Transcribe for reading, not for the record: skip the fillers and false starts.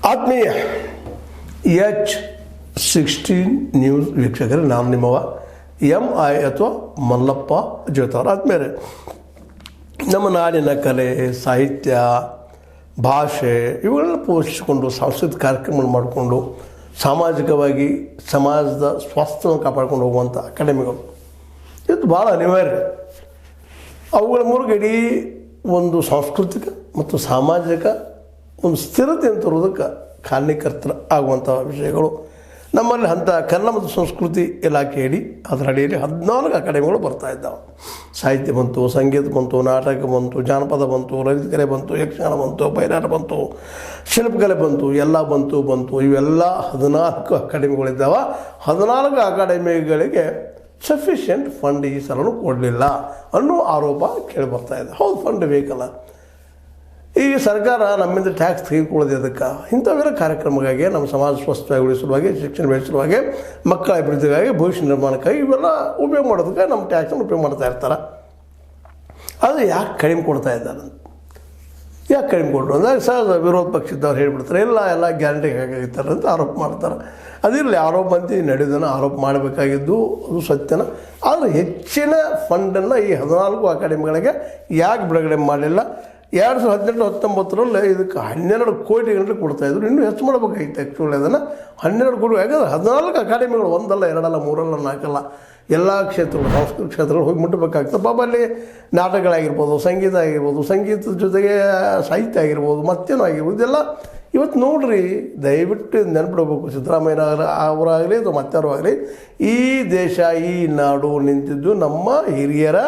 ಆತ್ಮೀಯ H16 news ವೀಕ್ಷಕರೇ, ನಾನು ನಿಮ್ಮವ MI ಅಥವಾ ಮಲ್ಲಪ್ಪ ಜೋತಾರ. ಆದ್ಮೇಲೆ ನಮ್ಮ ನಾಡಿನ ಕಲೆ, ಸಾಹಿತ್ಯ, ಭಾಷೆ ಇವುಗಳನ್ನ ಪೋಷಿಸಿಕೊಂಡು ಸಾಂಸ್ಕೃತಿಕ ಕಾರ್ಯಕ್ರಮಗಳು ಮಾಡಿಕೊಂಡು ಸಾಮಾಜಿಕವಾಗಿ ಸಮಾಜದ ಸ್ವಾಸ್ಥ್ಯವನ್ನು ಕಾಪಾಡಿಕೊಂಡು ಹೋಗುವಂಥ ಅಕಾಡೆಮಿಗಳು ಇದು ಭಾಳ ಅನಿವಾರ್ಯ. ಅವುಗಳ ಮೂಲಕ ಇಡೀ ಒಂದು ಸಾಂಸ್ಕೃತಿಕ ಮತ್ತು ಸಾಮಾಜಿಕ ಒಂದು ಸ್ಥಿರತೆಯನ್ನು ತರುವುದಕ್ಕೆ ಕಾರಣೀಕರ್ತರ ಆಗುವಂಥ ವಿಷಯಗಳು ನಮ್ಮಲ್ಲಿ ಅಂಥ ಕನ್ನಡ ಮತ್ತು ಸಂಸ್ಕೃತಿ ಇಲಾಖೆ ಅಡಿ ಅದರ ಅಡಿಯಲ್ಲಿ 14 ಅಕಾಡೆಮಿಗಳು ಬರ್ತಾ ಇದ್ದಾವೆ. ಸಾಹಿತ್ಯ ಬಂತು, ಸಂಗೀತ ಬಂತು, ನಾಟಕ ಬಂತು, ಜಾನಪದ ಬಂತು, ಲಲಿತಕಲೆ ಬಂತು, ಯಕ್ಷಗಾನ ಬಂತು, ಬಯಲಾಟ ಬಂತು, ಶಿಲ್ಪಕಲೆ ಬಂತು, ಎಲ್ಲ ಬಂತು ಇವೆಲ್ಲ 14 ಅಕಾಡೆಮಿಗಳಿದ್ದಾವೆ. 14 ಅಕಾಡೆಮಿಗಳಿಗೆ ಸಫಿಷಿಯೆಂಟ್ ಫಂಡ್ ಈ ಸಲನೂ ಕೊಡಲಿಲ್ಲ ಅನ್ನೋ ಆರೋಪ ಕೇಳಿ ಬರ್ತಾ ಇದೆ. ಹೌದು, ಫಂಡ್ ಬೇಕಲ್ಲ. ಈ ಸರ್ಕಾರ ನಮ್ಮಿಂದ ಟ್ಯಾಕ್ಸ್ ತೆಗೆದುಕೊಳ್ಳೋದು ಅದಕ್ಕೆ ಇಂಥವೆಲ್ಲ ಕಾರ್ಯಕ್ರಮಕ್ಕಾಗಿ ನಮ್ಮ ಸಮಾಜ ಸ್ವಸ್ಥವಾಗಿ ಸಲುವಾಗಿ, ಶಿಕ್ಷಣ ಬೆಳೆಸಲುವಾಗಿ, ಮಕ್ಕಳ ಅಭಿವೃದ್ಧಿಗಾಗಿ, ಭವಿಷ್ಯ ನಿರ್ಮಾಣಕ್ಕಾಗಿ ಇವೆಲ್ಲ ಉಪಯೋಗ ಮಾಡೋದಕ್ಕೆ ನಮ್ಮ ಟ್ಯಾಕ್ಸನ್ನು ಉಪಯೋಗ ಮಾಡ್ತಾ ಇರ್ತಾರೆ. ಅದು ಯಾಕೆ ಕಡಿಮೆ ಕೊಡ್ತಾ ಇದ್ದಾರೆ? ಯಾಕೆ ಕಡಿಮೆ ಕೊಟ್ಟರು ಅಂದಾಗ ಸಹಜ ವಿರೋಧ ಪಕ್ಷದವ್ರು ಹೇಳಿಬಿಡ್ತಾರೆ, ಎಲ್ಲ ಗ್ಯಾರಂಟಿಗೆ ಹಾಕಿರ್ತಾರೆ ಅಂತ ಆರೋಪ ಮಾಡ್ತಾರೆ. ಅದಿರಲಿ, ಆರೋಪ ಅಂತ ನಡೆಯೋದನ್ನು ಆರೋಪ ಮಾಡಬೇಕಾಗಿದ್ದು ಅದು ಸತ್ಯನ. ಆದರೆ ಹೆಚ್ಚಿನ ಫಂಡನ್ನು ಈ 14 ಅಕಾಡೆಮಿಗಳಿಗೆ ಯಾಕೆ ಬಿಡುಗಡೆ ಮಾಡಲಿಲ್ಲ? 2018-19ರಲ್ಲಿ ಇದಕ್ಕೆ 12 ಕೋಟಿ ಗಂಟೆ ಕೊಡ್ತಾಯಿದ್ರು. ಇನ್ನೂ ಹೆಚ್ಚು ಮಾಡಬೇಕಾಗಿತ್ತು ಆ್ಯಕ್ಚುಲಿ ಅದನ್ನು. 12 ಕೋಟಿ. ಯಾಕಂದರೆ 14 ಅಕಾಡೆಮಿಗಳು, ಒಂದಲ್ಲ, ಎರಡಲ್ಲ, ಮೂರಲ್ಲ, ನಾಲ್ಕಲ್ಲ, ಎಲ್ಲ ಕ್ಷೇತ್ರಗಳು, ಸಾಂಸ್ಕೃತಿಕ ಕ್ಷೇತ್ರಗಳು ಹೋಗಿ ಮುಟ್ಟಬೇಕಾಗ್ತದೆ. ಪಾಪ ಅಲ್ಲಿ ನಾಟಕಗಳಾಗಿರ್ಬೋದು, ಸಂಗೀತ ಆಗಿರ್ಬೋದು, ಸಂಗೀತದ ಜೊತೆಗೆ ಸಾಹಿತ್ಯ ಆಗಿರ್ಬೋದು, ಮತ್ತೇನೋ ಆಗಿರ್ಬೋದು, ಇದೆಲ್ಲ ಇವತ್ತು ನೋಡ್ರಿ, ದಯವಿಟ್ಟು ನೆನ್ಪಿಡಬೇಕು. ಸಿದ್ದರಾಮಯ್ಯ ಅವರಾಗಲಿ ಅಥವಾ ಮತ್ತಾರು ಆಗಲಿ, ಈ ದೇಶ, ಈ ನಾಡು ನಿಂತಿದ್ದು ನಮ್ಮ ಹಿರಿಯರ